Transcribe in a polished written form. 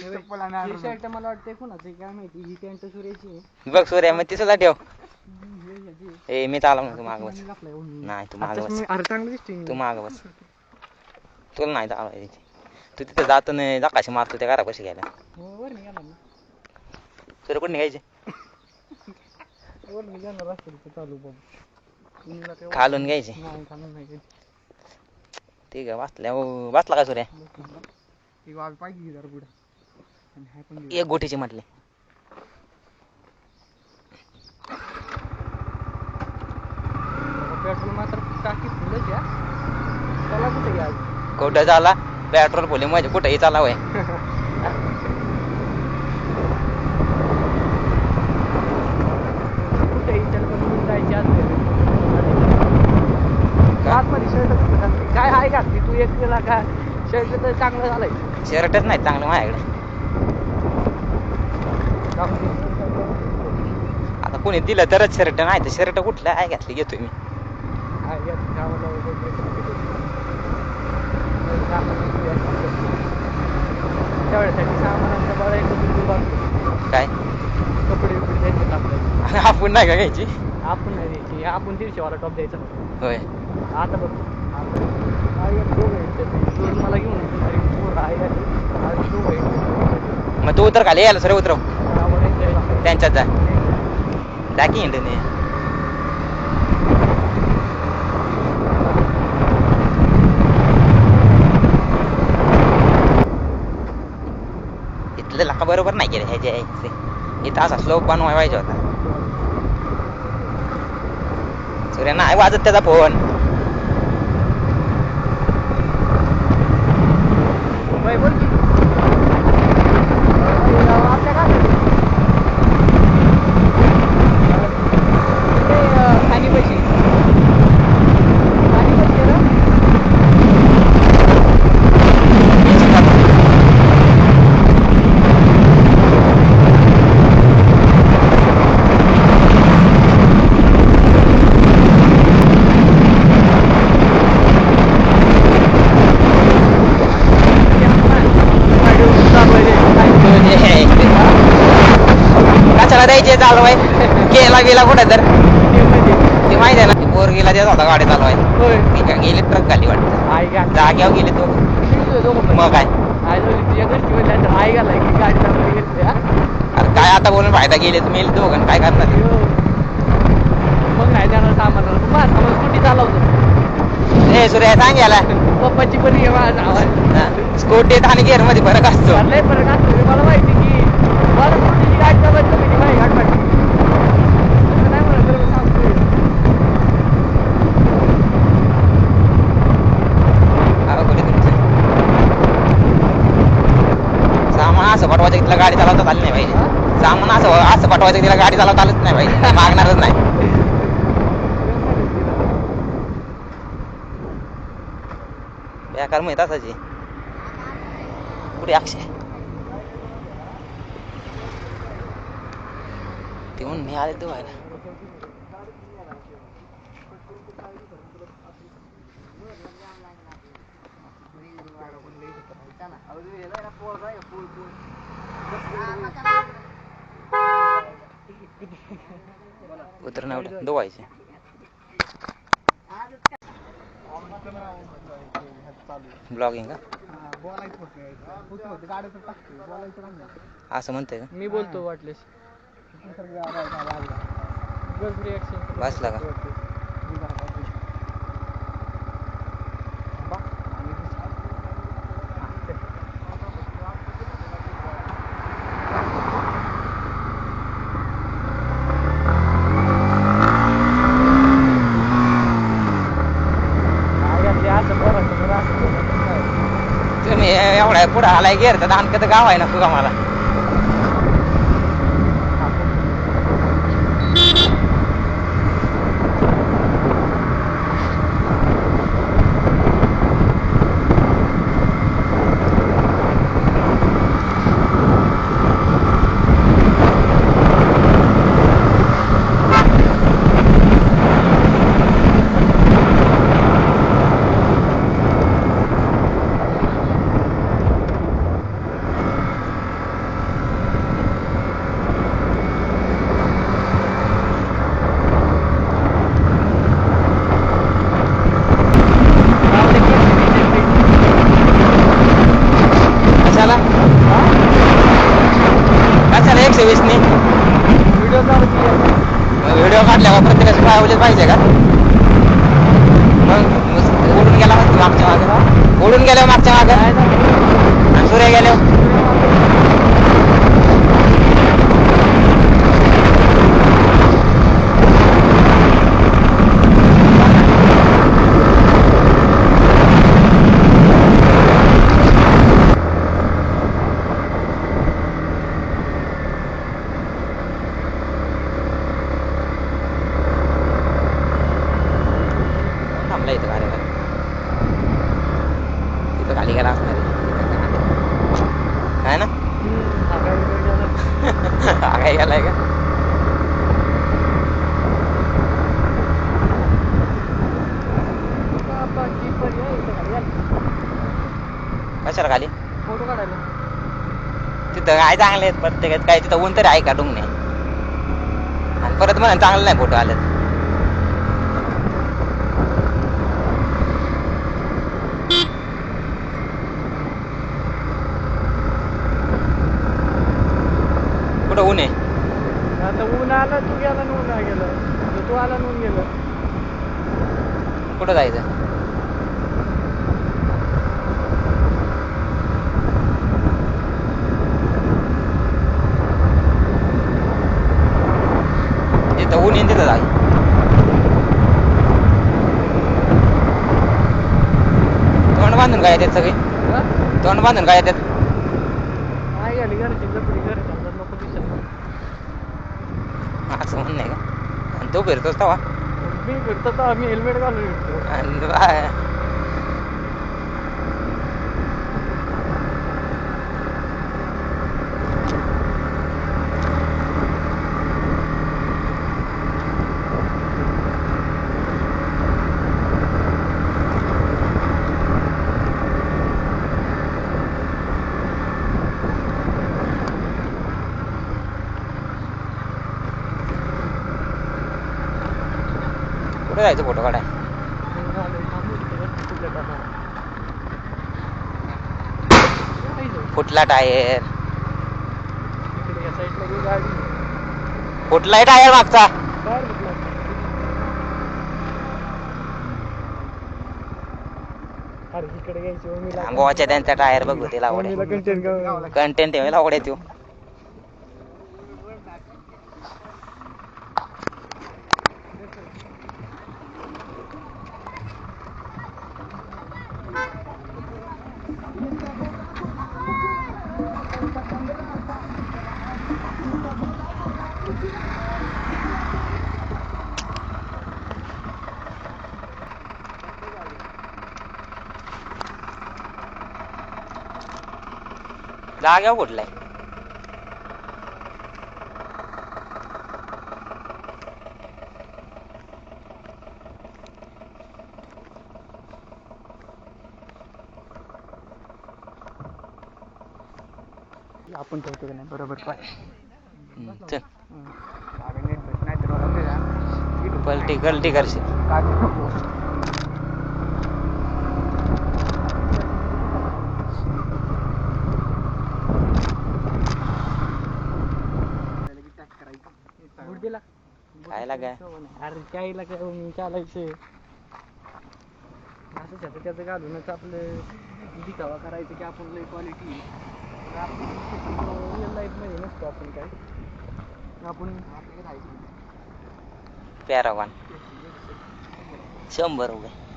Shirt मला वाटतंय कोणाचं काय माहिती. ही पॅन्ट सूर्याची बघ सूर्या मग ती सुद्धा ठेव. ए मी चालव ना, तू माग बस. नाही तू माग बस, तू माग बस. तुला नाही चालवायची. तू तिथे जातो नाही जाकाशी मारतो त्या घरापाशी घ्यायला. सूर्य कुठे निघायचे? खालून घ्यायचे. ठीक आहे बसल्या बसला का सूर्या? एक गोटीची म्हटले. पेट्रोल मात्र टाकी फुलच या. चला कुठे घ्या कुठं झाला पेट्रोल फुले माझे कुठेही चालावं. काय आहे का तू एक केला का? शर्ट तर चांगलं झालंय. शर्टच नाही चांगलं माझ्याकडे. आता कोणी दिलं तरच शर्ट, नाही तर शर्ट कुठलं आहे घातली घेतोय मी. काय कपडे द्यायचे आपल्याला. आपण नाही का घ्यायची? आपण नाही द्यायची, आपण 150 वाला टॉप द्यायचा. होय आता बघ मला घेऊन मग तू उतर खाली यायला सर उतरव त्यांच्यात जा टाकी इंडने. इथलं लका बरोबर नाही केलं ह्याच्या इथं असा स्लोप पण व्हायचा होता. सूर्य नाही वाजत त्याचा फोन. द्यायचे चालवाय गेला गेला कुठं तर ते माहिती आहे ना. बोर गेला देत होता गाडी चालवाय. गेले ट्रक खाली वाटतं जाग्यावर गेले तो. मग काय अरे काय आता बोलून फायदा गेले तुम्ही दोघं काय करणार? मग नाही जाणार सामान स्कूटी चालवतो. ए सूर्या सांग याला पप्पाची पण स्कूटीत आणि गेअर मध्ये फरक असतो. फरक असतो मला माहिती की मला स्कूटीची गाडी चालवायची माझी गाडी वाटते. नाही म्हणत सांगतोय सामान असं पाठवायचं तिला गाडी चालवता आली नाही पाहिजे. सामान असं पाठवायचं तिला गाडी चालवता आलंच नाही पाहिजे. मागणारच नाही. बेकार माहित असायची कुठे अक्षय ते म्हणून मी आले धुवायला. उतर नाही धुवायचे. ब्लॉगिंग असं म्हणते का? मी बोलतो वाटलेस बसला का? तुम्ही एवढ्या पुढे आलाय गेर तर दानकत गाव आहे ना तुझा मला. गेलो थांबला इथं गाडी तिथं खाली गेला असणार आहे ना हा काय गेलाय का कशाला खाली फोटो काढायला तिथं काय चांगले आहेत प्रत्येकात काय तिथं ऊन तरी आहे का डुंगणे आणि परत म्हणा चांगलं नाही फोटो आले कुठं ऊन आहे आता ऊन आला तू गेला न ऊन गेलं तू आला न ऊन गेलं कुठं जायचं तिथं ऊन येईन तिथं जाय तोंड बांधून काय येतात सगळे तोंड बांधून काय येतात काय झाली घरची लपडी घर समजा नको दिसत असं म्हणणं आहे का आणि तो फिरतोस तवा मी फिरतो तर आम्ही हेल्मेट घालून फिरतो आणि बाय कुठे जायचं फोटो काढाय फुटला टायर फुटलाय टायर मागचा गोवाच्या त्यांचा टायर बघ होते लावडे कंटेंट ठेवायला लावडे तो जाग्यावर कुठलाय आपण ठेवतो का नाही बरोबर पाय चल पलटी गलटी करशील खायला काय अरे त्याला काय चालायचं असं त्याचं त्याचं घालूनच आपलं दिखावा करायचं की आपण लई क्वालिटी रिअल लाईफ मध्ये नसतो आपण काय आपण पॅरागॉन 100 रुपये